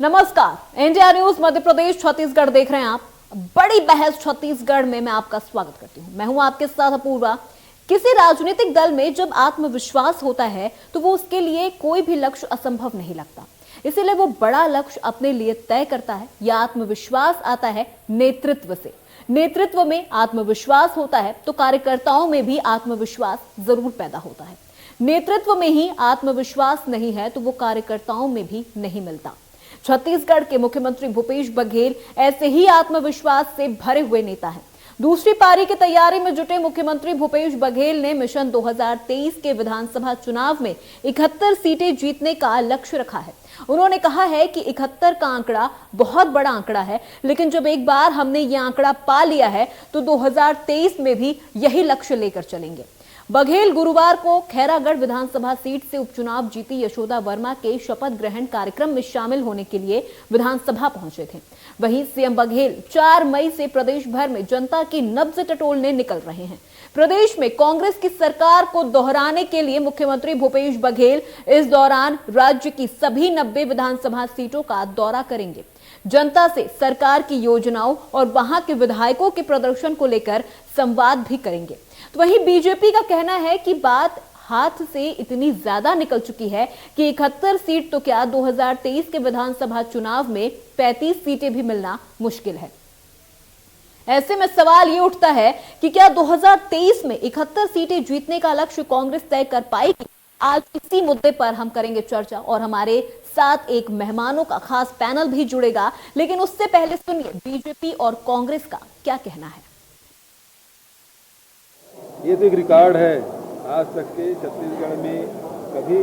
नमस्कार, India news Madhya Pradesh Chhattisgarh देख रहे हैं आप। बड़ी बहस छत्तीसगढ़ में मैं आपका स्वागत करती हूं। मैं हूं आपके साथ अपूर्वा। किसी राजनीतिक दल में जब आत्मविश्वास होता है तो वो उसके लिए कोई भी लक्ष्य असंभव नहीं लगता, इसीलिए वो बड़ा लक्ष्य अपने लिए तय करता है। यह आत्मविश्वास आता है नेतृत्व से। नेतृत्व में आत्मविश्वास होता है तो कार्यकर्ताओं में भी आत्मविश्वास जरूर पैदा होता है। नेतृत्व में ही आत्मविश्वास नहीं है तो वो कार्यकर्ताओं में भी नहीं मिलता। छत्तीसगढ़ के मुख्यमंत्री भूपेश बघेल ऐसे ही आत्मविश्वास से भरे हुए नेता हैं। दूसरी पारी की तैयारी में जुटे मुख्यमंत्री भूपेश बघेल ने मिशन 2023 के विधानसभा चुनाव में 71 सीटें जीतने का लक्ष्य रखा है। उन्होंने कहा है कि 71 का आंकड़ा बहुत बड़ा आंकड़ा है, लेकिन जब एक बार हमने ये आंकड़ा पा लिया है तो 2023 में भी यही लक्ष्य लेकर चलेंगे। बघेल गुरुवार को खैरागढ़ विधानसभा सीट से उपचुनाव जीती यशोदा वर्मा के शपथ ग्रहण कार्यक्रम में शामिल होने के लिए विधानसभा पहुंचे थे। वहीं सीएम बघेल 4 मई से प्रदेश भर में जनता की नब्ज टटोलने निकल रहे हैं। प्रदेश में कांग्रेस की सरकार को दोहराने के लिए मुख्यमंत्री भूपेश बघेल इस दौरान राज्य की सभी 90 विधानसभा सीटों का दौरा करेंगे। जनता से सरकार की योजनाओं और वहां के विधायकों के प्रदर्शन को लेकर संवाद भी करेंगे। तो वहीं बीजेपी का कहना है कि बात हाथ से इतनी ज्यादा निकल चुकी है कि 71 सीट तो क्या 2023 के विधानसभा चुनाव में 35 सीटें भी मिलना मुश्किल है। ऐसे में सवाल ये उठता है कि क्या 2023 में 71 सीटें जीतने का लक्ष्य कांग्रेस तय कर पाएगी? आज इसी मुद्दे पर हम करेंगे चर्चा और हमारे साथ एक मेहमानों का खास पैनल भी जुड़ेगा। लेकिन उससे पहले सुनिए बीजेपी और कांग्रेस का क्या कहना है। ये तो एक रिकॉर्ड है, आज तक के छत्तीसगढ़ में कभी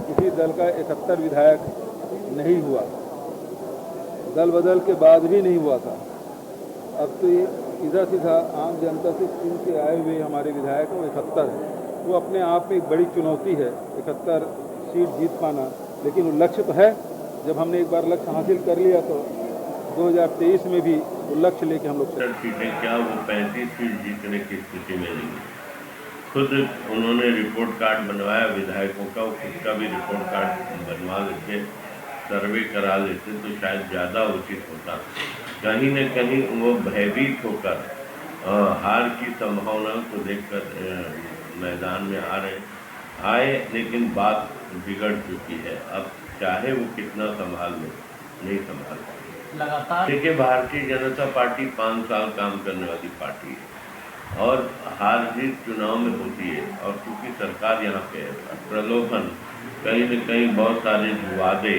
किसी दल का 71 विधायक नहीं हुआ, दल बदल के बाद भी नहीं हुआ था। अब तो ये सीधा सीधा आम जनता से चुन के आए हुए हमारे विधायक 71 है, वो अपने आप में एक बड़ी चुनौती है 71 सीट जीत पाना। लेकिन वो लक्ष्य तो है, जब हमने एक बार लक्ष्य हासिल कर लिया तो 2023 में भी वो लक्ष्य लेके हम लोग सीटें क्या वो 35 सीट जीतने की स्थिति में नहीं। खुद उन्होंने रिपोर्ट कार्ड बनवाया विधायकों का, खुद का भी रिपोर्ट कार्ड बनवा लेते, सर्वे करा लेते तो शायद ज़्यादा उचित होता। कहीं न कहीं वो भयभीत होकर हार की संभावनाओं को देखकर मैदान में आए, लेकिन बात बिगड़ चुकी है। अब चाहे वो कितना संभाल ले, नहीं संभाल पाए। लगातार देखिए, भारतीय जनता पार्टी 5 साल काम करने वाली पार्टी है और हार जीत चुनाव में होती है। और क्योंकि सरकार यहाँ पे प्रलोभन, कहीं न कहीं बहुत सारे वादे,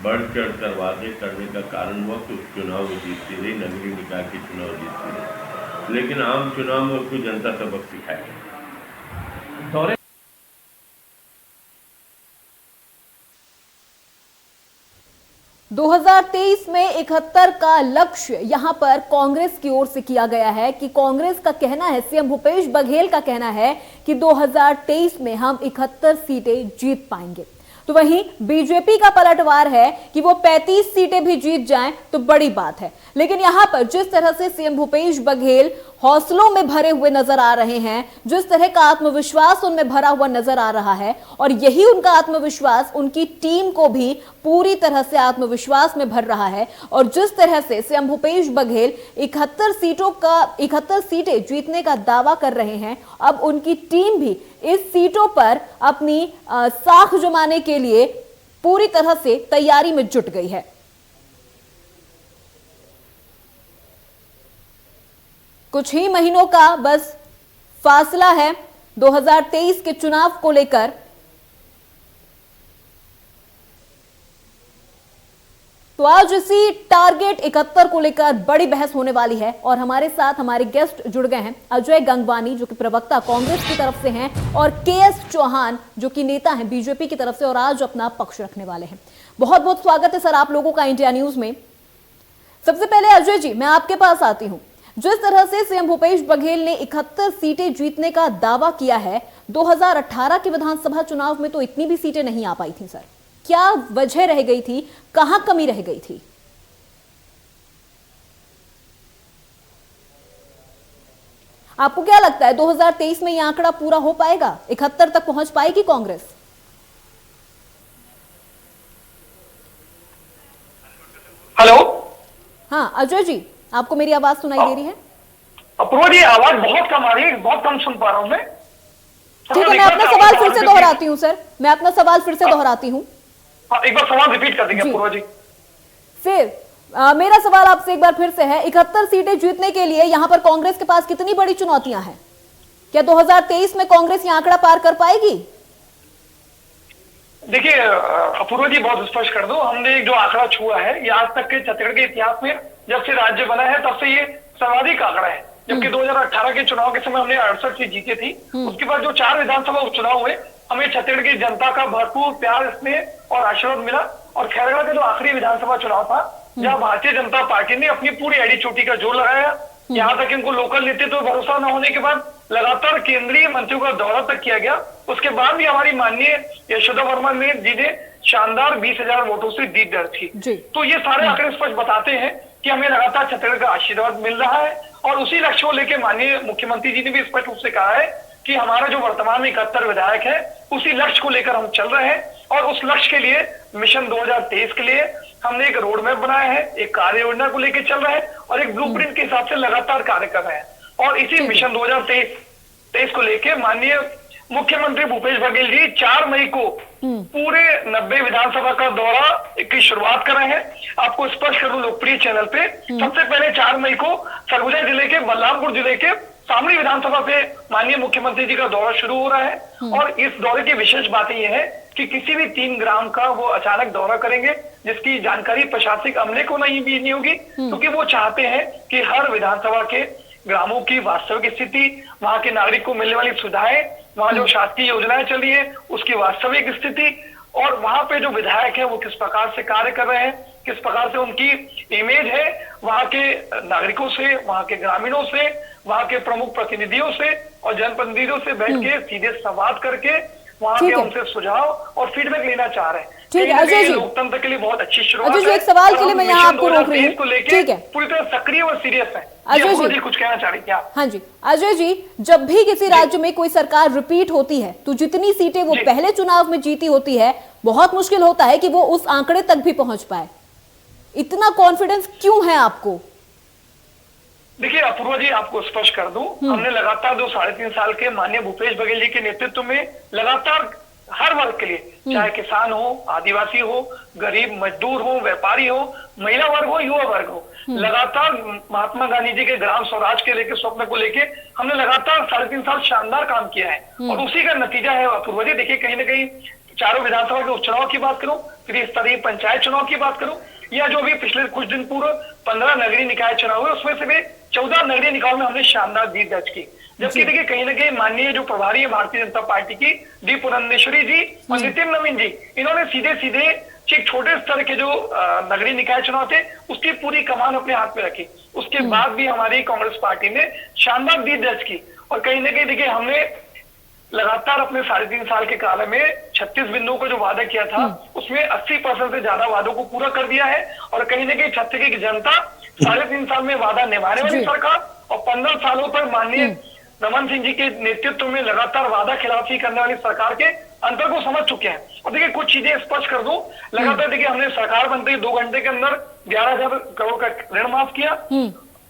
बढ़ चढ़ कर वादे करने का कारण हुआ कि उस चुनाव में जीतती रही, नगरीय निकाय के चुनाव जीतती रही, लेकिन आम चुनाव में उसको जनता सबक सिखाएगी। 2023 में 71 का लक्ष्य यहां पर कांग्रेस की ओर से किया गया है कि कांग्रेस का कहना है, सीएम भूपेश बघेल का कहना है कि 2023 में हम 71 सीटें जीत पाएंगे। तो वहीं बीजेपी का पलटवार है कि वो 35 सीटें भी जीत जाएं तो बड़ी बात है। लेकिन यहां पर जिस तरह से सीएम भूपेश बघेल हौसलों में भरे हुए नजर आ रहे हैं, जिस तरह का आत्मविश्वास उनमें भरा हुआ नजर आ रहा है, और यही उनका आत्मविश्वास उनकी टीम को भी पूरी तरह से आत्मविश्वास में भर रहा है। और जिस तरह से सीएम भूपेश बघेल 71 सीटें जीतने का दावा कर रहे हैं, अब उनकी टीम भी इस सीटों पर अपनी साख जमाने के लिए पूरी तरह से तैयारी में जुट गई है। कुछ ही महीनों का बस फासला है 2023 के चुनाव को लेकर। तो आज इसी टारगेट 71 को लेकर बड़ी बहस होने वाली है और हमारे साथ हमारे गेस्ट जुड़ गए हैं। अजय गंगवानी जो कि प्रवक्ता कांग्रेस की तरफ से हैं और केएस चौहान जो कि नेता हैं बीजेपी की तरफ से और आज अपना पक्ष रखने वाले हैं। बहुत बहुत स्वागत है सर आप लोगों का इंडिया न्यूज में। सबसे पहले अजय जी, मैं आपके पास आती हूं। जिस तरह से सीएम भूपेश बघेल ने 71 सीटें जीतने का दावा किया है, 2018 के विधानसभा चुनाव में तो इतनी भी सीटें नहीं आ पाई थी सर, क्या वजह रह गई थी, कहां कमी रह गई थी? आपको क्या लगता है 2023 में यह आंकड़ा पूरा हो पाएगा? 71 तक पहुंच पाएगी कांग्रेस? हाँ अजय जी, आपको मेरी आवाज सुनाई दे रही है? अपूर्वा जी, आवाज बहुत कम आ रही है, बहुत कम सुन पा रहा हूं मैं। ठीक है, मैं अपना सवाल फिर से दोहराती हूँ सर, मैं अपना सवाल फिर से दोहराती हूँ। हाँ, एक बार सवाल रिपीट कर देंगे अपूर्वा जी। फिर मेरा सवाल आपसे एक बार फिर से है, 71 सीटें जीतने के लिए यहाँ पर कांग्रेस के पास कितनी बड़ी चुनौतियां हैं? क्या 2023 में कांग्रेस यह आंकड़ा पार कर पाएगी? देखिए अपूर्वा जी, बहुत स्पष्ट कर दो, हमने जो आंकड़ा छुआ है, ये आज तक के छत्तीसगढ़ के इतिहास में जब से राज्य बना है तब से ये सर्वाधिक आंकड़ा है। जबकि 2018 के चुनाव के समय हमने 68 सीट जीती थी। उसके बाद जो 4 विधानसभा उपचुनाव हुए, हमें छत्तीसगढ़ की जनता का भरपूर प्यार, स्नेह और आशीर्वाद मिला। और खैरगढ़ का जो आखिरी विधानसभा चुनाव था, जहाँ भारतीय जनता पार्टी ने अपनी पूरी एड़ी चोटी का जोर लगाया, यहाँ तक इनको लोकल नेतृत्व तो भरोसा न होने के बाद लगातार केंद्रीय मंत्रियों का दौरा तक किया गया। उसके बाद भी हमारी माननीय यशोदा वर्मा जी ने शानदार 20,000 वोटों से जीत दर्ज की। तो ये सारे आंकड़े स्पष्ट बताते हैं कि हमें लगातार छत्तीसगढ़ का आशीर्वाद मिल रहा है। और उसी लक्ष्य को लेकर माननीय मुख्यमंत्री जी ने भी स्पष्ट रूप से कहा है कि हमारा जो वर्तमान में 71 विधायक है, उसी लक्ष्य को लेकर हम चल रहे हैं। और उस लक्ष्य के लिए मिशन 2023 के लिए हमने एक रोड मैप बनाया है, एक कार्य योजना को लेकर चल रहे हैं और एक ब्लूप्रिंट के हिसाब से लगातार कार्य कर रहे हैं। और इसी मिशन 2023 को लेकर माननीय मुख्यमंत्री भूपेश बघेल जी 4 मई को पूरे 90 विधानसभा का दौरा की शुरुआत कर रहे हैं। आपको स्पष्ट करूं लोकप्रिय चैनल पे, सबसे पहले 4 मई को सरगुजा जिले के बलरामपुर जिले के शामली विधानसभा पे माननीय मुख्यमंत्री जी का दौरा शुरू हो रहा है। और इस दौरे की विशेष बात यह है कि किसी भी 3 ग्राम का वो अचानक दौरा करेंगे, जिसकी जानकारी प्रशासनिक अमले को नहीं होगी, क्योंकि वो चाहते हैं कि हर विधानसभा के ग्रामों की वास्तविक स्थिति, वहां के नागरिक को मिलने वाली सुविधाएं, वहां जो शासकीय योजनाएं चल रही है उसकी वास्तविक स्थिति, और वहां पे जो विधायक है वो किस प्रकार से कार्य कर रहे हैं, किस प्रकार से उनकी इमेज है वहां के नागरिकों से, वहां के ग्रामीणों से, वहां के प्रमुख प्रतिनिधियों से और जनप्रतिनिधियों से बैठ के सीधे संवाद करके वहां के उनसे सुझाव और फीडबैक लेना चाह रहे हैं। ठीक है अजय जी, लोकतंत्र के लिए बहुत अच्छी शुरुआत है। एक सवाल के लिए मैं यहाँ आपको रोक रही हूँ, ठीक है, पूरी तरह सक्रिय और सीरियस है। अजय जी कुछ कहना चाह रही क्या? हाँ जी अजय जी, जब भी किसी राज्य में कोई सरकार रिपीट होती है तो जितनी सीटें वो पहले चुनाव में जीती होती है, बहुत मुश्किल होता है कि वो उस आंकड़े तक भी पहुंच पाए। इतना कॉन्फिडेंस क्यों है आपको? देखिए अपूर्वा जी, आपको स्पष्ट कर दूं, हमने लगातार 3.5 साल के माननीय भूपेश बघेल जी के नेतृत्व में लगातार हर वर्ग के लिए, चाहे किसान हो, आदिवासी हो, गरीब मजदूर हो, व्यापारी हो, महिला वर्ग हो, युवा वर्ग हो, लगातार महात्मा गांधी जी के ग्राम स्वराज के लेकर स्वप्न को लेके हमने लगातार 3.5 साल शानदार काम किया है। और उसी का नतीजा है अपूर्वा जी। देखिए कहीं ना कहीं चारों विधानसभा के उपचुनाव की बात करूं, त्रिस्तरीय पंचायत चुनाव की बात करूं, या जो भी पिछले कुछ दिन पूर्व 15 नगरीय निकाय चुनाव हुए, उसमें से भी 14 नगरीय निकायों में हमने शानदार जीत दर्ज की। जबकि देखिए कहीं ना कहीं माननीय जो प्रभारी है भारतीय जनता पार्टी की डी पुरंदेश्वरी जी और नितिन नवीन जी, इन्होंने सीधे सीधे एक छोटे स्तर के जो नगरीय निकाय चुनाव थे उसकी पूरी कमान अपने हाथ में रखी। उसके बाद भी हमारी कांग्रेस पार्टी ने शानदार जीत दर्ज की। और कहीं ना कहीं देखिए हमने लगातार अपने 3.5 साल के काल में 36 बिंदुओं को जो वादा किया था उसमें 80% से ज्यादा वादों को पूरा कर दिया है। और कहीं ना कहीं छत्तीसगढ़ की जनता 3.5 साल में वादा निभाने वाली सरकार और 15 सालों पर माननीय रमन सिंह जी के नेतृत्व में लगातार वादा खिलाफी करने वाली सरकार के अंतर को समझ चुके हैं। और देखिए कुछ चीजें स्पष्ट कर दूं, लगातार देखिए हमने सरकार बनते ही 2 घंटे के अंदर 11,000 करोड़ का ऋण माफ किया,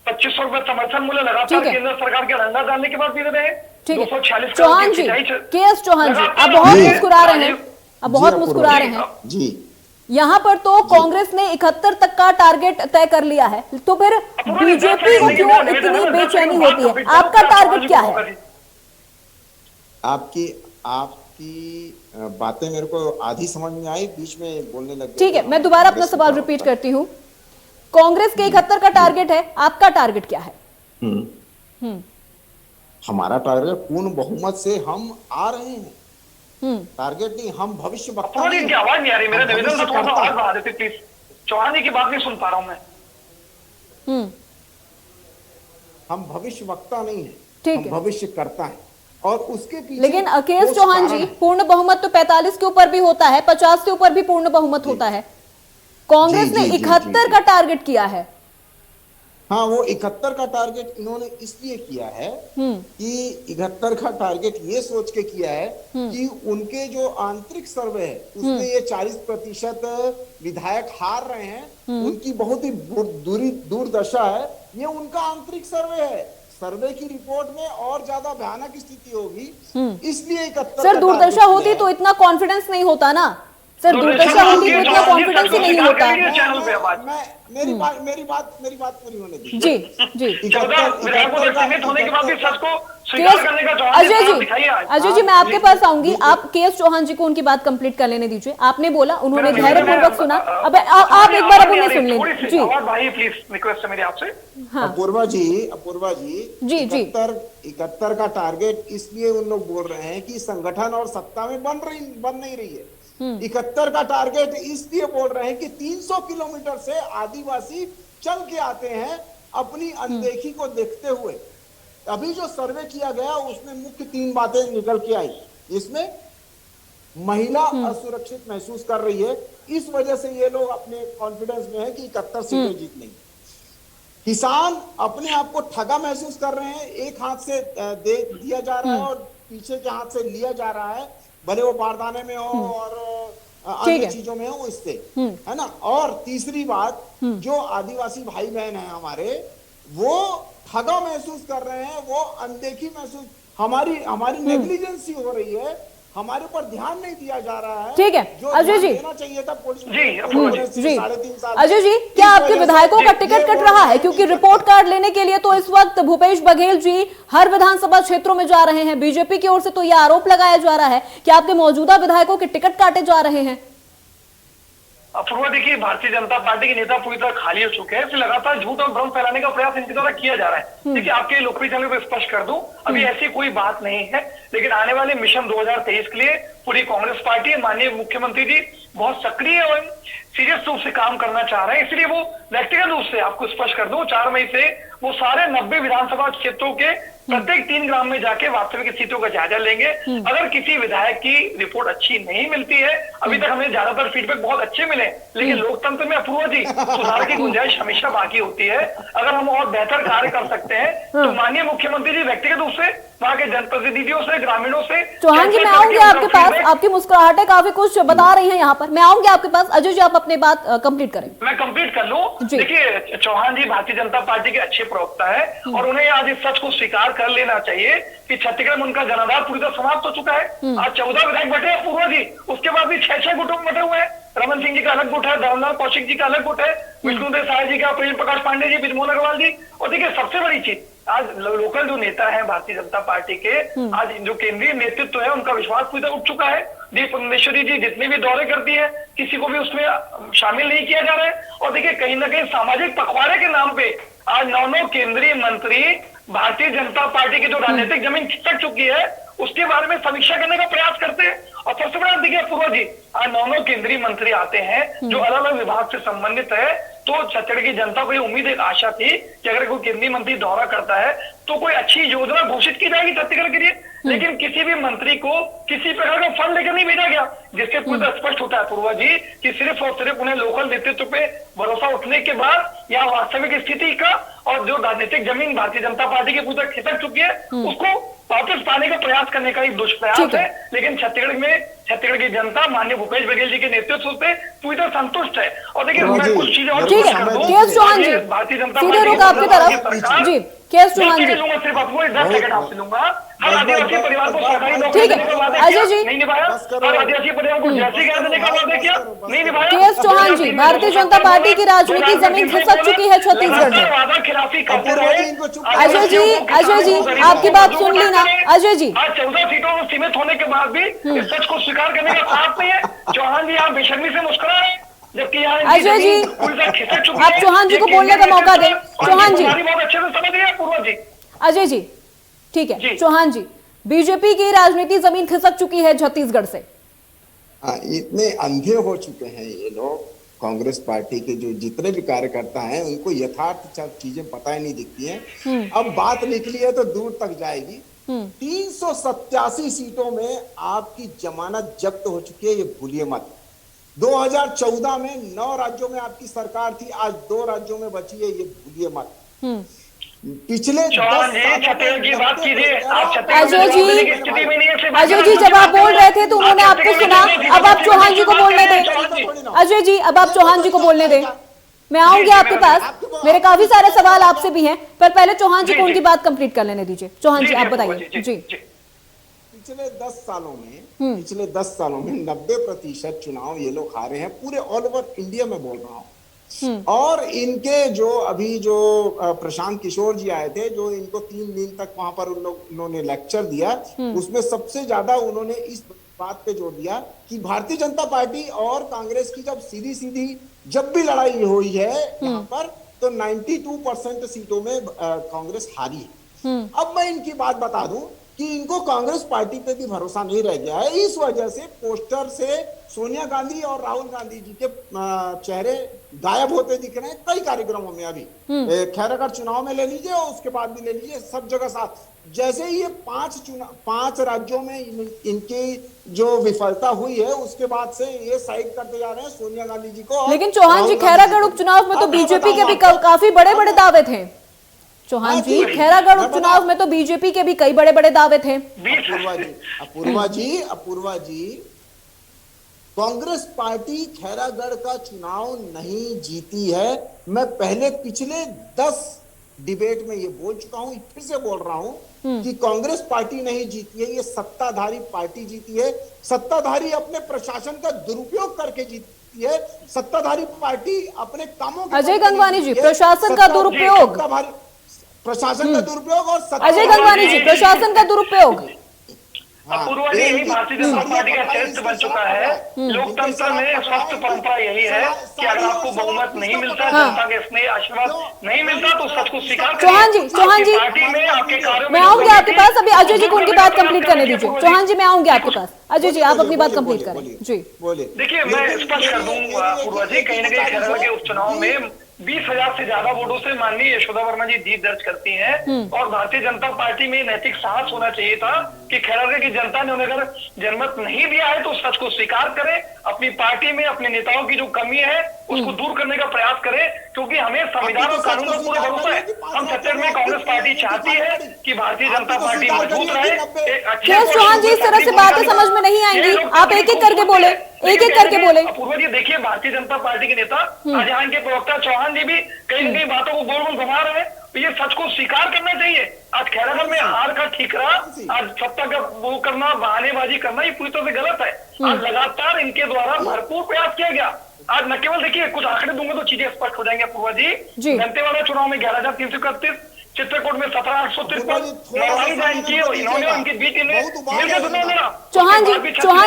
2500 रुपए समर्थन मूल्य लगातार केंद्र सरकार के रंगा डालने के बाद भी रहे हैं। 246 चौहान जी, के.एस. चौहान जी, आप बहुत मुस्कुरा रहे हैं, अब बहुत मुस्कुरा रहे हैं जी। यहाँ पर तो कांग्रेस ने 71 तक का टारगेट तय कर लिया है, तो फिर बीजेपी को क्यों इतनी बेचैनी होती है? आपका टारगेट क्या है? आपकी बातें मेरे को आधी समझ में आई, बीच में बोलने लग गए। ठीक है, मैं दोबारा अपना सवाल रिपीट करती हूँ। कांग्रेस के 71 का टारगेट है, आपका टारगेट क्या है? हमारा टारगेट पूर्ण बहुमत से हम आ रहे हैं। टारगेट नहीं, हम भविष्य वक्ता नहीं। इनकी आवाज नहीं आ रही, मेरा निवेदन था थोड़ा सा आवाज बढ़ा देते प्लीज। चौहान जी की बात नहीं सुन पा रहा हूं मैं। हम भविष्य वक्ता नहीं है, ठीक हम है, भविष्य करता है। और उसके पीछे लेकिन के.एस. चौहान जी, पूर्ण बहुमत तो 45 के ऊपर भी होता है, 50 के ऊपर भी पूर्ण बहुमत होता है। कांग्रेस ने 71 का टारगेट किया है। हाँ, वो 71 का टारगेट इन्होंने इसलिए किया है कि 71 का टारगेट ये सोच के किया है कि उनके जो आंतरिक सर्वे है उसमें ये 40% विधायक हार रहे हैं, उनकी बहुत ही दुर्दशा है, ये उनका आंतरिक सर्वे है। सर्वे की रिपोर्ट में और ज्यादा भयानक स्थिति होगी, इसलिए 71। सर दुर्दशा होती तो इतना कॉन्फिडेंस नहीं होता ना सर, दुर्दशा होती तो इतना कॉन्फिडेंस ही नहीं होता। मेरी बात पूरी होने दी। जी जी अजय जी मैं आपके पास आऊंगी, आप के.एस. चौहान जी को उनकी बात कंप्लीट कर लेने दीजिए। आपने बोला, उन्होंने धैर्यपूर्वक सुना, अब आप एक बार अब उन्हें सुन लें। जी भाई प्लीज रिक्वेस्ट है मेरी आपसे। हाँ। अपूर्वा जी जी 71 का टारगेट इसलिए उन लोग बोल रहे हैं कि संगठन और सत्ता में बन नहीं रही है। 71 का टारगेट इसलिए बोल रहे हैं कि 300 किलोमीटर से आदिवासी चल के आते हैं अपनी अनदेखी को देखते हुए। अभी जो सर्वे किया गया उसमें मुख्य 3 बातें निकल के आई। इसमें महिला असुरक्षित महसूस कर रही है, इस वजह से ये लोग अपने कॉन्फिडेंस में है कि 71 सीटें जीतनी। किसान अपने आप को ठगा महसूस कर रहे हैं, एक हाथ से दिया जा रहा है और पीछे के हाथ से लिया जा रहा है, भले वो बारदाने में हो और अन्य चीजों में हो, इससे है ना। और तीसरी बात, जो आदिवासी भाई बहन है हमारे, वो ठगा महसूस कर रहे हैं, वो अनदेखी महसूस, हमारी नेग्लिजेंसी हो रही है, हमारे ऊपर ध्यान नहीं दिया जा रहा है। ठीक है अजय जी, जी अजय जी क्या आपके विधायकों का टिकट कट रहा है? क्योंकि रिपोर्ट कार्ड लेने के लिए तो इस वक्त भूपेश बघेल जी हर विधानसभा क्षेत्रों में जा रहे हैं। बीजेपी की ओर से तो यह आरोप लगाया जा रहा है कि आपके मौजूदा विधायकों के टिकट काटे जा रहे हैं। अपूर्वा देखिए, भारतीय जनता पार्टी के नेता पूरी तरह खाली हो चुके हैं, इसलिए लगातार झूठ और भ्रम फैलाने का प्रयास इनके द्वारा किया जा रहा है। देखिए आपके लोकप्रिय चैनल पर स्पष्ट कर दूं, अभी ऐसी कोई बात नहीं है, लेकिन आने वाले मिशन 2023 के लिए पूरी कांग्रेस पार्टी, माननीय मुख्यमंत्री जी बहुत सक्रिय और सीरियस रूप से काम करना चाह रहे हैं। इसलिए वो व्यक्तिगत रूप से आपको स्पष्ट कर दूं, 4 मई से वो सारे 90 विधानसभा क्षेत्रों के प्रत्येक 3 ग्राम में जाके वास्तविक स्थितियों का जायजा लेंगे। अगर किसी विधायक की रिपोर्ट अच्छी नहीं मिलती है, अभी तक हमें ज्यादातर फीडबैक बहुत अच्छे मिले, लेकिन लोकतंत्र में अपूर्वा जी सुधार की गुंजाइश हमेशा बाकी होती है। अगर हम और बेहतर कार्य कर सकते हैं तो माननीय मुख्यमंत्री जी व्यक्तिगत रूप से वहाँ के जनप्रतिनिधियों से, ग्रामीणों से। चौहान जी मैं आऊंगी आपके पास, आपकी मुस्कुराहटें काफी कुछ बता रही हैं यहाँ पर, मैं आऊंगी आपके पास। अजय जी आप अपनी बात कंप्लीट करें। मैं कंप्लीट कर लूं। देखिए चौहान जी भारतीय जनता पार्टी के अच्छे प्रवक्ता है और उन्हें आज इस सच को स्वीकार कर लेना चाहिए कि छत्तीसगढ़ में उनका जनाधार पूरी तरह समाप्त हो चुका है। आज 14 विधायक बैठे हैं पूर्व जी, उसके बाद भी 6 गुटों में बैठे हुए हैं। रमन सिंह जी का अलग गुट है, धर्मलाल कौशिक जी का अलग गुट है, विष्णुदेव साय जी का, प्रेम प्रकाश पांडे जी, ब्रिजमोहन अग्रवाल जी। और देखिए सबसे बड़ी चीज, आज लोकल जो नेता है भारतीय जनता पार्टी के, आज जो केंद्रीय नेतृत्व है उनका विश्वास पूरी तरह उठ चुका है। डी पुरंदेश्वरी जी जितने भी दौरे करती है, किसी को भी उसमें शामिल नहीं किया जा रहा है। और देखिए कहीं ना कहीं सामाजिक पखवाड़े के नाम पे आज 9 केंद्रीय मंत्री भारतीय जनता पार्टी की जो राजनीतिक जमीन खिसक चुकी है उसके बारे में समीक्षा करने का प्रयास करते हैं। और सबसे बड़ा देखिए पूर्व जी, आज 9 केंद्रीय मंत्री आते हैं जो अलग अलग विभाग से संबंधित है, तो छत्तीसगढ़ की जनता को ये उम्मीद, एक आशा थी कि अगर कोई केंद्रीय मंत्री दौरा करता है तो कोई अच्छी योजना घोषित की जाएगी छत्तीसगढ़ के लिए। लेकिन किसी भी मंत्री को किसी प्रकार का फंड लेकर नहीं भेजा गया, जिससे पूरा स्पष्ट होता है पूर्वा जी कि सिर्फ और सिर्फ उन्हें लोकल नेतृत्व पे भरोसा उठने के बाद यहाँ वास्तविक स्थिति का और जो राजनीतिक जमीन भारतीय जनता पार्टी की पूरी खिसक चुकी है उसको वापस पाने का प्रयास करने का एक दुष्प्रयास है। लेकिन छत्तीसगढ़ की जनता माननीय भूपेश बघेल जी के नेतृत्व से पूरी तरह संतुष्ट है। और देखिए मैं कुछ चीजें और चौहान जी भारतीय जनता सीधे रुक आपकी तरफ जी, के.एस. चौहान जी सिर्फ आपको 10 सेकंड आपसे लूंगा। हर आदिवासी परिवार को सरकारी नौकरी देने का वादा अजय जी नहीं निभाया, हर आदिवासी परिवार को जैसी गैस देने का वादा किया नहीं निभाया। के.एस. चौहान जी भारतीय जनता पार्टी की राजनीति जमीन खिसक चुकी है छत्तीसगढ़ में। वादा खिलाफी करते रहे। अजय जी आपकी बात सुन ली ना अजय जी। आज 14 सीटों में सीमित होने के बाद भी इस सच को स्वीकार करने का साथ नहीं है। चौहान जी आप बेशर्मी से मुस्कुरा रहे हैं, जबकि अजय जी आप चौहान जी को बोलने का मौका दें। चौहान जी बहुत अच्छे से समझ रहे हैं पूर्व जी। अजय जी ठीक है। चौहान जी बीजेपी की राजनीति जमीन खिसक चुकी है छत्तीसगढ़ से। इतने अंधे हो चुके हैं ये लोग, कांग्रेस पार्टी के जो जितने भी कार्यकर्ता हैं उनको यथार्थ चीजें पता ही नहीं दिखती हैं। अब बात निकली है तो दूर तक जाएगी। 387 सीटों में आपकी जमानत जब्त हो चुकी है, ये भूलिए मत। 2014 में 9 राज्यों में आपकी सरकार थी, आज 2 राज्यों में बची है, ये भूलिए मत। पिछले चौहान जी छत्तीसगढ़ की बात कीजिए आप। अजय जी, स्थिति में नहीं है, सिर्फ अजय जी जब आप बोल रहे थे तो उन्होंने आपको सुना, अब आप चौहान जी को बोलने दें। अजय जी अब आप चौहान जी को बोलने दें, मैं आऊंगी आपके पास, मेरे काफी सारे सवाल आपसे भी हैं, पर पहले चौहान जी को उनकी बात कंप्लीट कर लेने दीजिए। चौहान जी आप बताइए। जी पिछले 10 सालों में 90% चुनाव ये लोग हारे हैं, पूरे ऑल ओवर इंडिया में बोल रहा हूँ। और इनके जो अभी जो प्रशांत किशोर जी आए थे, जो इनको 3 दिन तक वहां पर उन्होंने लेक्चर दिया, उसमें सबसे ज्यादा उन्होंने इस बात पे जोर दिया कि भारतीय जनता पार्टी और कांग्रेस की जब सीधी जब भी लड़ाई हुई है यहाँ पर, तो 92% सीटों में कांग्रेस हारी है। अब मैं इनकी बात बता दूं कि इनको कांग्रेस पार्टी पे भी भरोसा नहीं रह गया है। इस वजह से पोस्टर से सोनिया गांधी और राहुल गांधी जी के चेहरे गायब होते दिख रहे हैं कई कार्यक्रमों में। अभी खैरागढ़ चुनाव में ले लीजिए और उसके बाद भी ले लीजिए, सब जगह साथ। जैसे ही ये 5 राज्यों में इनकी जो विफलता हुई है, उसके बाद से ये साइड करते जा रहे हैं सोनिया गांधी जी को। लेकिन चौहान जी खैरागढ़ उपचुनाव में तो बीजेपी के भी काफी बड़े बड़े दावे थे। चौहान जी खैरागढ़ उपचुनाव में तो बीजेपी के भी कई बड़े बड़े दावे थे। अपूर्वा जी, कांग्रेस पार्टी खैरागढ़ का चुनाव नहीं जीती है। मैं पहले पिछले 10 डिबेट में ये बोल चुका हूं, फिर से बोल रहा हूं कि कांग्रेस पार्टी नहीं जीती है, ये सत्ताधारी पार्टी जीती है। सत्ताधारी अपने प्रशासन का दुरुपयोग करके जीती है। सत्ताधारी पार्टी अपने कामों के अजय गंगवानी जी, प्रशासन का दुरुपयोग, प्रशासन का दुरुपयोग और अजय गंगवानी जी प्रशासन का दुरुपयोग। अपूर्वा जी, यही भारतीय जनता पार्टी का चरित्र बन चुका है। लोकतंत्र में स्वस्थ परंपरा यही है कि अगर आपको बहुमत नहीं मिलता, जनता के स्नेह आशीर्वाद नहीं मिलता, तो सच को स्वीकार करिए। चौहान जी पार्टी में आपके कार्यों में मैं आऊंगी आपके पास। अभी अजय जी को उनकी बात कंप्लीट करने दीजिए। चौहान जी मैं आऊंगी आपके पास। अजय जी आप अपनी बात कंप्लीट करें। जी बोलिए। देखिए, मैं स्पष्ट कर दूं अपूर्वा जी, कहीं ना कहीं खैरागढ़ के उपचुनाव में 20,000 से ज्यादा वोटों से माननीय यशोदा वर्मा जी जीत दर्ज करती हैं। और भारतीय जनता पार्टी में नैतिक साहस होना चाहिए था कि खैरागढ़ की जनता ने उन्हें अगर जनमत नहीं दिया है तो सच को स्वीकार करें, अपनी पार्टी में अपने नेताओं की जो कमी है उसको दूर करने का प्रयास करें, क्योंकि हमें संविधान और कानून पर पूरा भरोसा है। हम छत्तीसगढ़ में कांग्रेस पार्टी चाहती है कि भारतीय जनता पार्टी मजबूत रहे। चौहान जी इस तरह से बातें समझ में नहीं आएंगी, आप एक एक करके बोले, एक एक करके बोले। अपूर्वा जी देखिए, भारतीय जनता पार्टी के नेता आज यहाँ के प्रवक्ता चौहान जी भी कहीं न कहीं बातों को गोल गोल घुमा रहे हैं, तो ये सच को स्वीकार करना चाहिए। आज खैरागढ़ में हार का ठीकरा, आज सत्ता का वो करना, बहानेबाजी करना, ये पूरी तरह से गलत है। आज लगातार इनके द्वारा भरपूर प्रयास किया गया। आज न केवल देखिए, कुछ आंकड़े दूंगे तो चीजें स्पष्ट हो जाएंगी अपूर्वा जी। दंतेवाड़ा चुनाव में 11,331, चित्रकूट में 17,853, इन्होंने उनकी बीच चौहान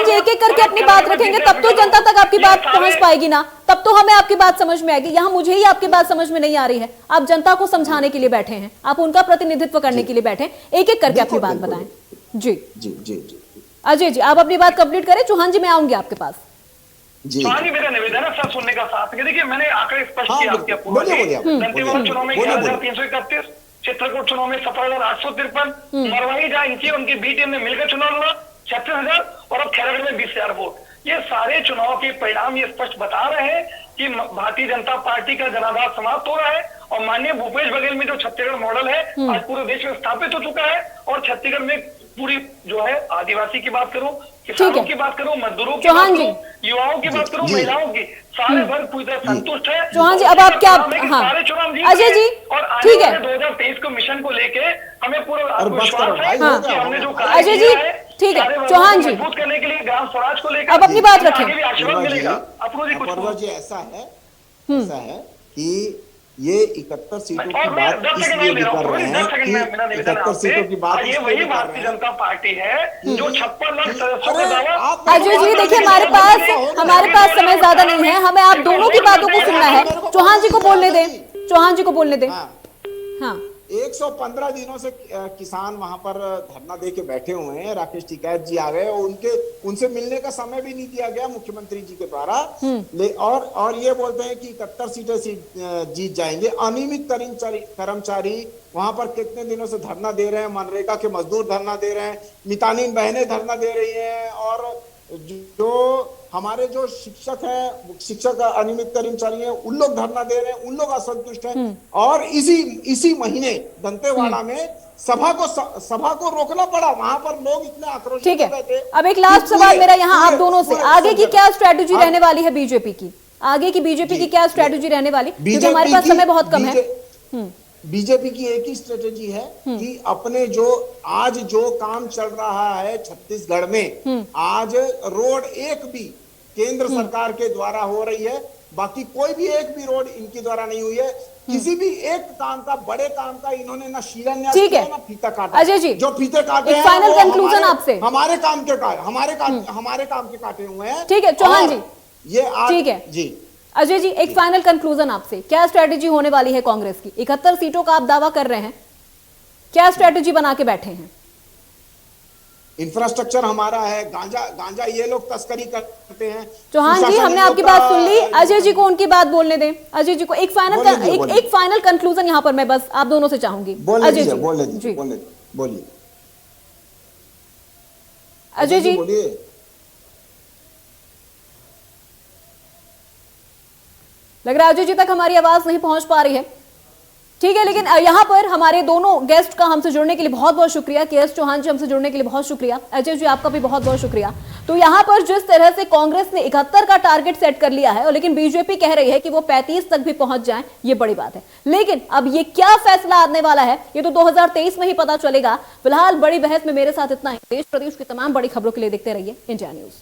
जी एक एक करके अपनी बात रखेंगे तब तो जनता तक आपकी बात पहुंच पाएगी ना, तब तो हमें आपकी बात समझ में आएगी। यहाँ मुझे ही आपकी बात समझ में नहीं आ रही है। आप जनता को समझाने के लिए बैठे हैं, आप उनका प्रतिनिधित्व करने के लिए बैठे हैं। एक एक करके अपनी बात बताएं। जी जी जी अजय जी आप अपनी बात कंप्लीट करें। चौहान जी मैं आऊंगी आपके पास। चौहान जी मेरा निवेदन है सब सुनने का साथ। देखिए, मैंने आंकड़े स्पष्ट किया आपके अपूर्वा जी। दंतेवाड़ा चुनाव में 11,331, चित्रकूट चुनाव में 17,853, मरवाही जहाँ इनकी उनकी बी टीम ने मिलकर चुनाव लड़ा 36,000, और अब खैरागढ़ में 20,000 वोट। ये सारे चुनाव के परिणाम ये स्पष्ट बता रहे हैं कि भारतीय जनता पार्टी का जनाधार समाप्त हो रहा है। और माननीय भूपेश बघेल में जो छत्तीसगढ़ मॉडल है आज पूरे देश में स्थापित हो चुका है। और छत्तीसगढ़ में पूरी जो है आदिवासी की बात करूं, किसानों की बात करूं, मजदूरों की बात करूं, युवाओं की बात करूं, महिलाओं की, सारे वर्ग पूरी तरह संतुष्ट है। चौहान जी अब आप क्या, सारे चुनाव अजय जी और आने वाले 2023 को मिशन को लेके हमें पूरा आत्मविश्वास है कि हमने जो कार्य अजय जी ठीक है। चौहान जी मजबूत करने के लिए ग्राम स्वराज को लेकर अब अपनी बात रखें। आशीर्वाद मिलेगा। अपूर्वा जी ऐसा है कि ये 71 सीटों की बात इसलिए भी कर रहे हैं कि 71 सीटों की बात ये वही भारतीय जनता पार्टी है जो 56 लाख सदस्यों के दावा। अजय जी देखिए, हमारे पास समय ज्यादा नहीं है, हमें आप दोनों की बातों को सुनना है। चौहान जी को बोलने दें, चौहान जी को बोलने दें। हाँ 115 दिनों से किसान वहां पर धरना दे के बैठे हुए हैं। राकेश टिकैत जी आ गए और उनसे मिलने का समय भी नहीं दिया गया मुख्यमंत्री जी के द्वारा। और ये बोलते हैं कि 71 सीटें जीत जाएंगे। अनियमित कर्मचारी वहां पर कितने दिनों से धरना दे रहे हैं, मनरेगा के मजदूर धरना दे रहे हैं, मितानिन बहनें धरना दे रही हैं, और जो हमारे जो शिक्षक हैं, शिक्षक अनियमित कर्मचारी हैं, उन लोग धरना दे रहे हैं, उन लोग असंतुष्ट हैं। और इसी महीने दंतेवाड़ा में सभा को रोकना पड़ा। वहां पर लोग इतने आक्रोशित ठीक हो है। गए थे। अब एक लास्ट सवाल मेरा यहाँ आप दोनों से, आगे की क्या स्ट्रेटेजी रहने वाली है बीजेपी की? आगे की बीजेपी की क्या स्ट्रेटेजी रहने वाली, क्योंकि हमारे पास समय बहुत कम है। बीजेपी की एक ही स्ट्रेटेजी है कि अपने आज जो काम चल रहा है छत्तीसगढ़ में, आज रोड एक भी केंद्र सरकार के द्वारा हो रही है, बाकी कोई भी एक भी रोड इनके द्वारा नहीं हुई है। किसी भी एक काम का, बड़े काम का इन्होंने ना शिलान्यास किया ना फीता काटा। अजय जी, जो फीते काटे एक हैं फाइनल कंक्लूजन आपसे, हमारे काम के काटे हुए हैं। ठीक है चौहान जी, ये आज ठीक है जी। अजय जी, एक फाइनल कंक्लूजन आपसे, क्या स्ट्रेटेजी होने वाली है कांग्रेस की? 71 सीटों का आप दावा कर रहे हैं, क्या स्ट्रेटेजी बना के बैठे हैं? इंफ्रास्ट्रक्चर हमारा है, गांजा ये लोग तस्करी करते हैं। चौहान जी, हमने आपकी बात सुन ली, अजय जी को उनकी बात बोलने दें। अजय जी को एक फाइनल कंक्लूजन यहाँ पर मैं बस आप दोनों से चाहूंगी। अजय जी बोलिए। अजय जी बोलिए। लग रहा है अजय जी तक हमारी आवाज नहीं पहुंच पा रही है। ठीक है, लेकिन यहाँ पर हमारे दोनों गेस्ट का हमसे जुड़ने के लिए बहुत बहुत शुक्रिया। के एस चौहान जी हमसे जुड़ने के लिए बहुत शुक्रिया। अजय जी आपका भी बहुत बहुत शुक्रिया। तो यहाँ पर जिस तरह से कांग्रेस ने 71 का टारगेट सेट कर लिया है, और लेकिन बीजेपी कह रही है कि वो 35 तक भी पहुंच जाए, ये बड़ी बात है। लेकिन अब ये क्या फैसला आने वाला है, ये तो 2023 में ही पता चलेगा। फिलहाल बड़ी बहस में मेरे साथ इतना ही। देश प्रदेश की तमाम बड़ी खबरों के लिए देखते रहिए इंडिया न्यूज।